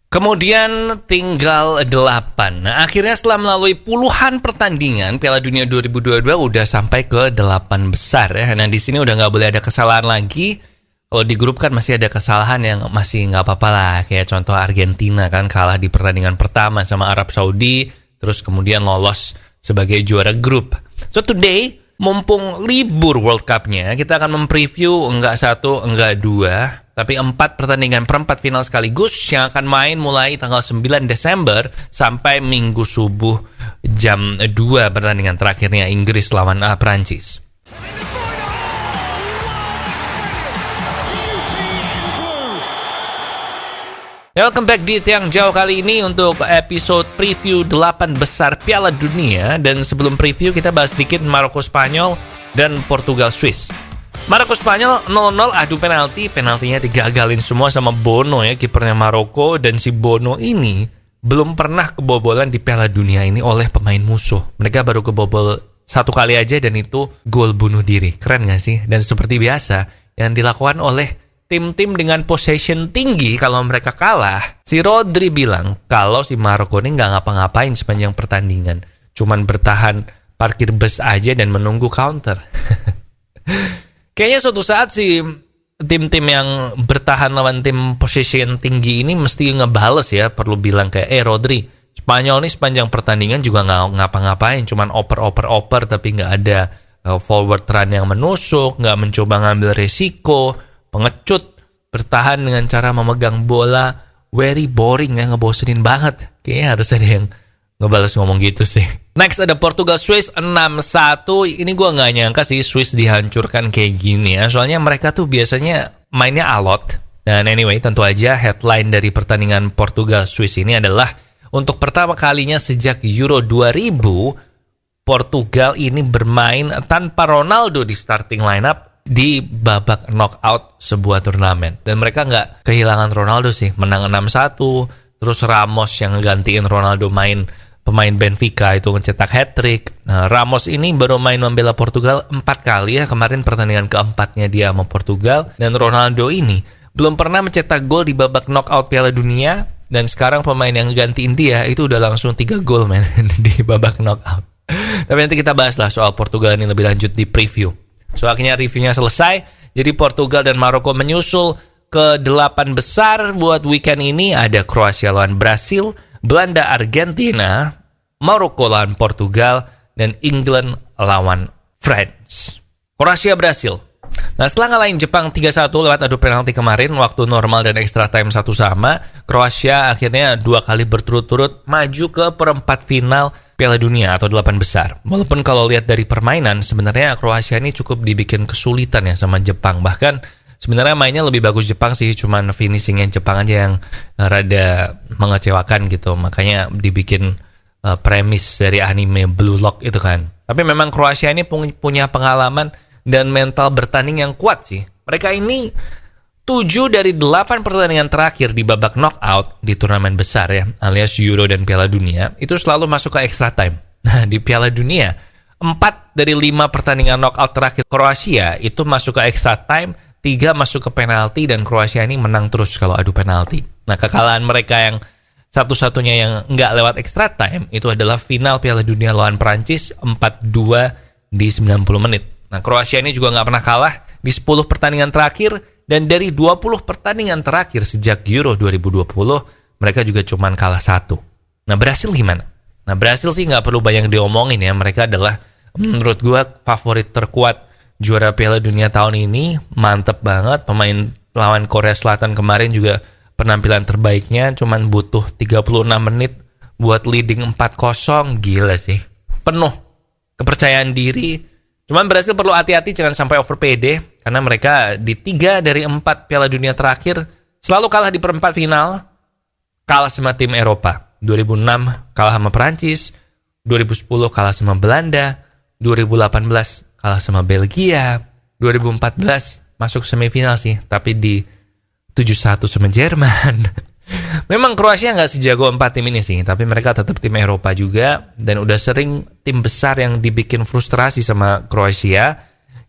Kemudian tinggal 8. Nah, akhirnya setelah melalui puluhan pertandingan, Piala Dunia 2022 udah sampai ke 8 besar ya. Nah, di sini udah nggak boleh ada kesalahan lagi. Kalau di grup kan masih ada kesalahan yang masih nggak apa-apa lah. Kayak contoh Argentina kan kalah di pertandingan pertama sama Arab Saudi, terus kemudian lolos sebagai juara grup. So today, mumpung libur World Cup-nya, kita akan mempreview enggak 1, enggak 2, tapi 4 pertandingan perempat final sekaligus yang akan main mulai tanggal 9 Desember sampai Minggu subuh jam 2 pertandingan terakhirnya Inggris lawan Prancis. Welcome back di Tiang Jauh kali ini untuk episode preview 8 besar Piala Dunia. Dan sebelum preview kita bahas sedikit Maroko Spanyol dan Portugal Swiss. Maroko Spanyol 0-0 adu penalti. Penaltinya digagalin semua sama Bono ya, kipernya Maroko. Dan si Bono ini belum pernah kebobolan di Piala Dunia ini oleh pemain musuh. Mereka baru kebobol 1 kali aja dan itu gol bunuh diri. Keren gak sih? Dan seperti biasa yang dilakukan oleh tim-tim dengan possession tinggi, kalau mereka kalah, si Rodri bilang kalau si Maroko ini nggak ngapa-ngapain sepanjang pertandingan, cuman bertahan parkir bus aja dan menunggu counter. Kayaknya suatu saat si tim-tim yang bertahan lawan tim possession tinggi ini mesti ngebales ya, perlu bilang kayak Rodri, Spanyol nih sepanjang pertandingan juga nggak ngapa-ngapain, cuman oper tapi nggak ada forward run yang menusuk, nggak mencoba ngambil resiko, pengecut, bertahan dengan cara memegang bola, very boring ya, ngebosenin banget. Kayaknya harus ada yang ngebales ngomong gitu sih. Next ada Portugal Swiss 6-1. Ini gue gak nyangka sih Swiss dihancurkan kayak gini ya. Soalnya mereka tuh biasanya mainnya alot. Dan anyway, tentu aja headline dari pertandingan Portugal Swiss ini adalah untuk pertama kalinya sejak Euro 2000, Portugal ini bermain tanpa Ronaldo di starting lineup di babak knockout sebuah turnamen. Dan mereka nggak kehilangan Ronaldo sih, menang 6-1. Terus Ramos yang gantiin Ronaldo pemain Benfica itu mencetak hat-trick. Nah, Ramos ini baru main membela Portugal 4 kali ya, kemarin pertandingan keempatnya dia sama Portugal. Dan Ronaldo ini belum pernah mencetak gol di babak knockout Piala Dunia. Dan sekarang pemain yang gantiin dia itu udah langsung 3 gol men di babak knockout. Tapi nanti kita bahas lah soal Portugal ini lebih lanjut di preview. So akhirnya reviewnya selesai. Jadi Portugal dan Maroko menyusul ke 8 besar buat weekend ini. Ada Kroasia lawan Brasil, Belanda Argentina, Maroko lawan Portugal, dan England lawan France. Kroasia Brasil. Nah setelah ngalahin Jepang 3-1 lewat adu penalti kemarin, waktu normal dan extra time 1 sama, Kroasia akhirnya 2 kali berturut-turut maju ke perempat final Piala Dunia atau 8 besar. Walaupun kalau lihat dari permainan, sebenarnya Kroasia ini cukup dibikin kesulitan ya sama Jepang. Bahkan sebenarnya mainnya lebih bagus Jepang sih, cuman finishingnya Jepang aja yang rada mengecewakan gitu. Makanya dibikin premis dari anime Blue Lock itu kan. Tapi memang Kroasia ini punya pengalaman dan mental bertanding yang kuat sih. Mereka ini 7 dari 8 pertandingan terakhir di babak knockout di turnamen besar ya, alias Euro dan Piala Dunia, itu selalu masuk ke extra time. Nah, di Piala Dunia, 4 dari 5 pertandingan knockout terakhir Kroasia itu masuk ke extra time, 3 masuk ke penalti, dan Kroasia ini menang terus kalau adu penalti. Nah, kekalahan mereka yang satu-satunya yang nggak lewat extra time itu adalah final Piala Dunia lawan Prancis 4-2 di 90 menit. Nah, Kroasia ini juga nggak pernah kalah di 10 pertandingan terakhir, dan dari 20 pertandingan terakhir sejak Euro 2020, mereka juga cuma kalah 1. Nah, Brasil gimana? Nah, Brasil sih nggak perlu banyak diomongin ya. Mereka adalah, menurut gue, favorit terkuat juara Piala Dunia tahun ini. Mantep banget. Pemain lawan Korea Selatan kemarin juga penampilan terbaiknya. Cuman butuh 36 menit buat leading 4-0. Gila sih. Penuh kepercayaan diri. Cuman Brasil perlu hati-hati jangan sampai over PD, karena mereka di 3 dari 4 Piala Dunia terakhir selalu kalah di perempat final, kalah sama tim Eropa. 2006 kalah sama Prancis, 2010 kalah sama Belanda, 2018 kalah sama Belgia, 2014 masuk semifinal sih, tapi di 7-1 sama Jerman. Memang Kroasia nggak sejago 4 tim ini sih, tapi mereka tetap tim Eropa juga, dan udah sering tim besar yang dibikin frustrasi sama Kroasia.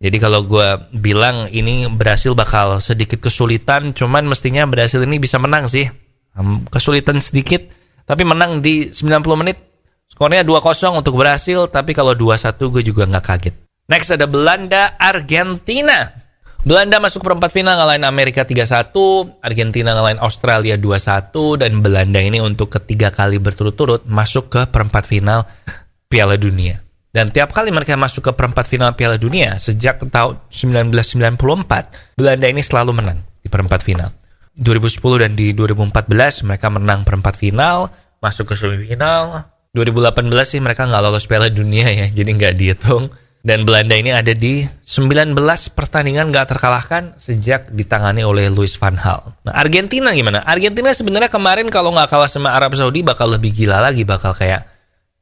Jadi kalau gue bilang ini Brasil bakal sedikit kesulitan, cuman mestinya Brasil ini bisa menang sih. Kesulitan sedikit, tapi menang di 90 menit. Skornya 2-0 untuk Brasil, tapi kalau 2-1 gue juga nggak kaget. Next ada Belanda, Argentina. Belanda masuk perempat final ngalahin Amerika 3-1, Argentina ngalahin Australia 2-1, dan Belanda ini untuk ketiga kali berturut-turut masuk ke perempat final Piala Dunia. Dan tiap kali mereka masuk ke perempat final Piala Dunia sejak tahun 1994, Belanda ini selalu menang di perempat final. 2010 dan di 2014 mereka menang perempat final, masuk ke semifinal. 2018 sih mereka nggak lolos Piala Dunia ya, jadi nggak dihitung. Dan Belanda ini ada di 19 pertandingan nggak terkalahkan sejak ditangani oleh Louis van Gaal. Nah, Argentina gimana? Argentina sebenarnya kemarin kalau nggak kalah sama Arab Saudi bakal lebih gila lagi, bakal kayak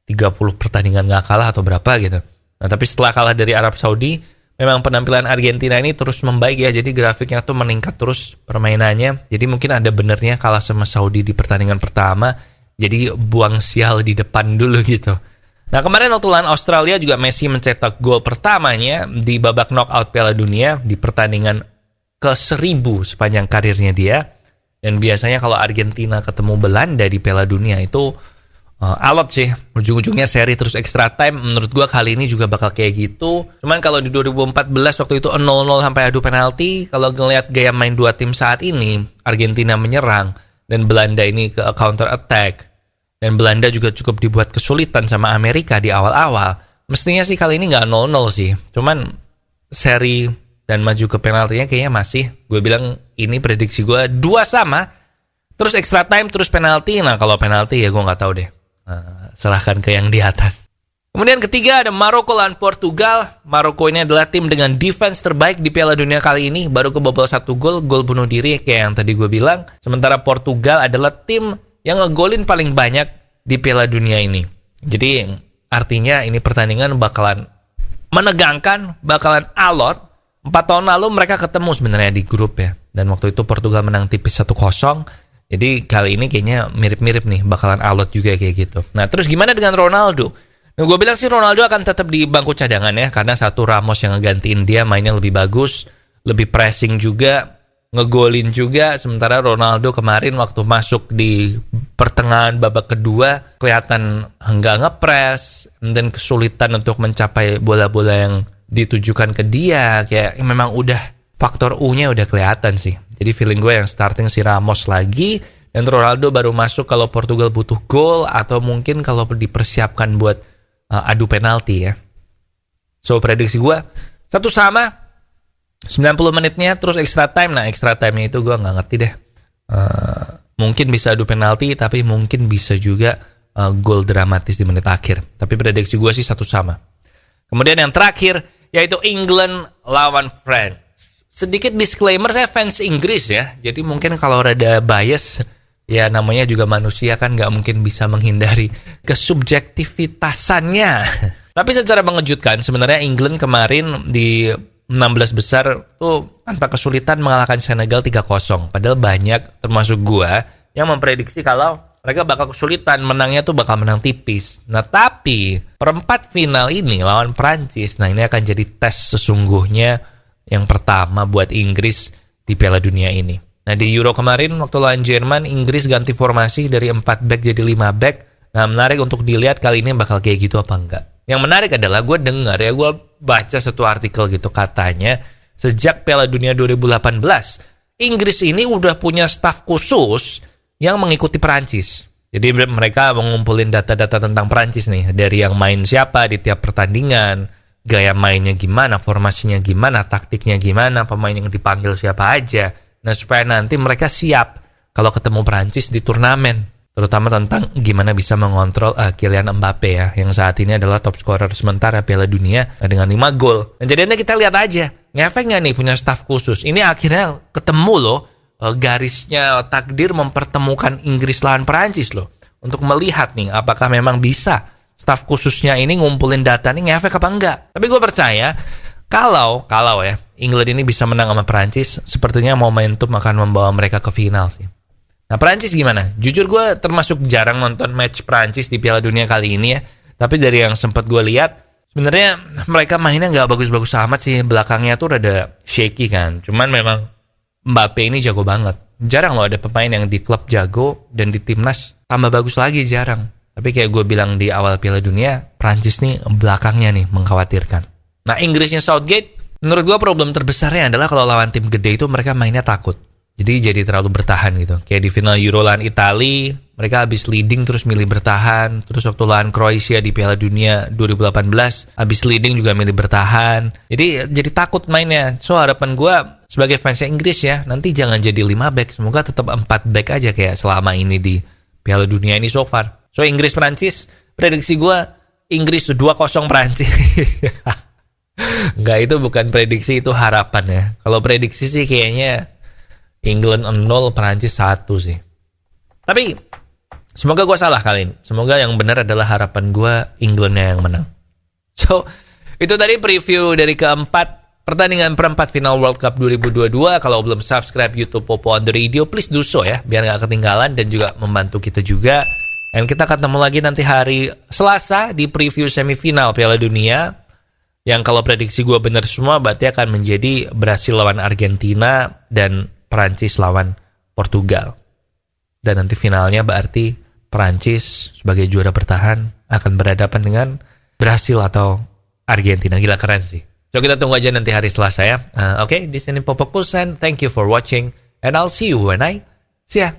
30 pertandingan nggak kalah atau berapa gitu. Nah, tapi setelah kalah dari Arab Saudi, memang penampilan Argentina ini terus membaik ya, jadi grafiknya tuh meningkat terus permainannya. Jadi mungkin ada benernya kalah sama Saudi di pertandingan pertama, jadi buang sial di depan dulu gitu. Nah, kemarin waktu lawan Australia juga Messi mencetak gol pertamanya di babak knockout Piala Dunia di pertandingan ke-1000 sepanjang karirnya dia. Dan biasanya kalau Argentina ketemu Belanda di Piala Dunia itu alot sih. Ujung-ujungnya seri terus extra time. Menurut gue kali ini juga bakal kayak gitu. Cuman kalau di 2014 waktu itu 0-0 sampai adu penalti, kalau ngelihat gaya main dua tim saat ini, Argentina menyerang dan Belanda ini ke counter attack. Dan Belanda juga cukup dibuat kesulitan sama Amerika di awal-awal. Mestinya sih kali ini nggak 0-0 sih. Cuman seri dan maju ke penaltinya kayaknya masih. Gue bilang ini prediksi gue 2-2. Terus extra time, terus penalti. Nah kalau penalti ya gue nggak tahu deh. Serahkan ke yang di atas. Kemudian ketiga ada Maroko lawan Portugal. Maroko ini adalah tim dengan defense terbaik di Piala Dunia kali ini. Baru kebobol 1 gol bunuh diri kayak yang tadi gue bilang. Sementara Portugal adalah tim yang ngegolin paling banyak di Piala Dunia ini. Jadi artinya ini pertandingan bakalan menegangkan, bakalan alot. 4 tahun lalu mereka ketemu sebenarnya di grup ya. Dan waktu itu Portugal menang tipis 1-0. Jadi kali ini kayaknya mirip-mirip nih, bakalan alot juga kayak gitu. Nah terus gimana dengan Ronaldo? Nah gue bilang sih Ronaldo akan tetap di bangku cadangan ya. Karena satu Ramos yang ngegantiin dia mainnya lebih bagus, lebih pressing juga, ngegolin juga. Sementara Ronaldo kemarin waktu masuk di pertengahan babak kedua kelihatan enggak ngepres dan kesulitan untuk mencapai bola-bola yang ditujukan ke dia. Kayak memang udah faktor U-nya udah kelihatan sih. Jadi feeling gue yang starting si Ramos lagi dan Ronaldo baru masuk kalau Portugal butuh gol atau mungkin kalau dipersiapkan buat adu penalti ya. So prediksi gue 1-1 90 menitnya terus extra time. Nah extra time-nya itu gue gak ngerti deh. Mungkin bisa adu penalti, tapi mungkin bisa juga gol dramatis di menit akhir. Tapi prediksi gue sih 1-1. Kemudian yang terakhir yaitu England lawan France. Sedikit disclaimer, saya fans Inggris ya. Jadi mungkin kalau rada bias, ya namanya juga manusia kan gak mungkin bisa menghindari kesubjektivitasannya. Tapi secara mengejutkan sebenarnya England kemarin di 16 besar tuh tanpa kesulitan mengalahkan Senegal 3-0. Padahal banyak termasuk gua yang memprediksi kalau mereka bakal kesulitan, menangnya tuh bakal menang tipis. Nah tapi perempat final ini lawan Prancis, nah ini akan jadi tes sesungguhnya yang pertama buat Inggris di Piala Dunia ini. Nah di Euro kemarin waktu lawan Jerman, Inggris ganti formasi dari 4 back jadi 5 back. Nah menarik untuk dilihat kali ini bakal kayak gitu apa enggak. Yang menarik adalah gue baca satu artikel gitu katanya sejak Piala Dunia 2018 Inggris ini udah punya staf khusus yang mengikuti Perancis. Jadi mereka mengumpulin data-data tentang Perancis nih, dari yang main siapa di tiap pertandingan, gaya mainnya gimana, formasinya gimana, taktiknya gimana, pemain yang dipanggil siapa aja. Nah supaya nanti mereka siap kalau ketemu Perancis di turnamen. Terutama tentang gimana bisa mengontrol Kylian Mbappe ya, yang saat ini adalah top scorer sementara Piala Dunia dengan 5 gol. Dan jadinya kita lihat aja, ngefek nggak nih punya staf khusus. Ini akhirnya ketemu loh, garisnya takdir mempertemukan Inggris lawan Perancis loh. Untuk melihat nih apakah memang bisa staf khususnya ini ngumpulin data nih ngefek apa enggak. Tapi gue percaya kalau ya England ini bisa menang sama Perancis, sepertinya momentum akan membawa mereka ke final sih. Nah Perancis gimana? Jujur gue termasuk jarang nonton match Perancis di Piala Dunia kali ini ya. Tapi dari yang sempat gue lihat, sebenarnya mereka mainnya nggak bagus-bagus amat sih. Belakangnya tuh rada shaky kan. Cuman memang Mbappe ini jago banget. Jarang loh ada pemain yang di klub jago dan di timnas tambah bagus lagi, jarang. Tapi kayak gue bilang di awal Piala Dunia, Prancis nih belakangnya nih mengkhawatirkan. Nah, Inggrisnya Southgate, menurut gue problem terbesarnya adalah kalau lawan tim gede itu mereka mainnya takut. Jadi terlalu bertahan gitu. Kayak di final Euro lawan Italia, mereka habis leading terus milih bertahan. Terus waktu lawan Kroasia di Piala Dunia 2018, habis leading juga milih bertahan. Jadi takut mainnya. So harapan gue sebagai fansnya Inggris ya, nanti jangan jadi 5 back. Semoga tetap 4 back aja kayak selama ini di Piala Dunia ini so far. So Inggris-Prancis, prediksi gue Inggris 2-0 Prancis. Enggak, itu bukan prediksi, itu harapan ya. Kalau prediksi sih kayaknya England 0, Prancis 1 sih. Tapi semoga gue salah kali ini. Semoga yang benar adalah harapan gue Englandnya yang menang. So itu tadi preview dari keempat pertandingan perempat final World Cup 2022. Kalau belum subscribe YouTube Popo on the Radio, please do so ya, biar gak ketinggalan dan juga membantu kita juga. Dan kita ketemu lagi nanti hari Selasa di preview semifinal Piala Dunia. Yang kalau prediksi gue benar semua, berarti akan menjadi Brasil lawan Argentina dan Perancis lawan Portugal. Dan nanti finalnya berarti Perancis sebagai juara bertahan akan berhadapan dengan Brasil atau Argentina. Gila, keren sih. So kita tunggu aja nanti hari Selasa ya. Oke, di sini Popo Kusen. Thank you for watching and I'll see you when I see ya.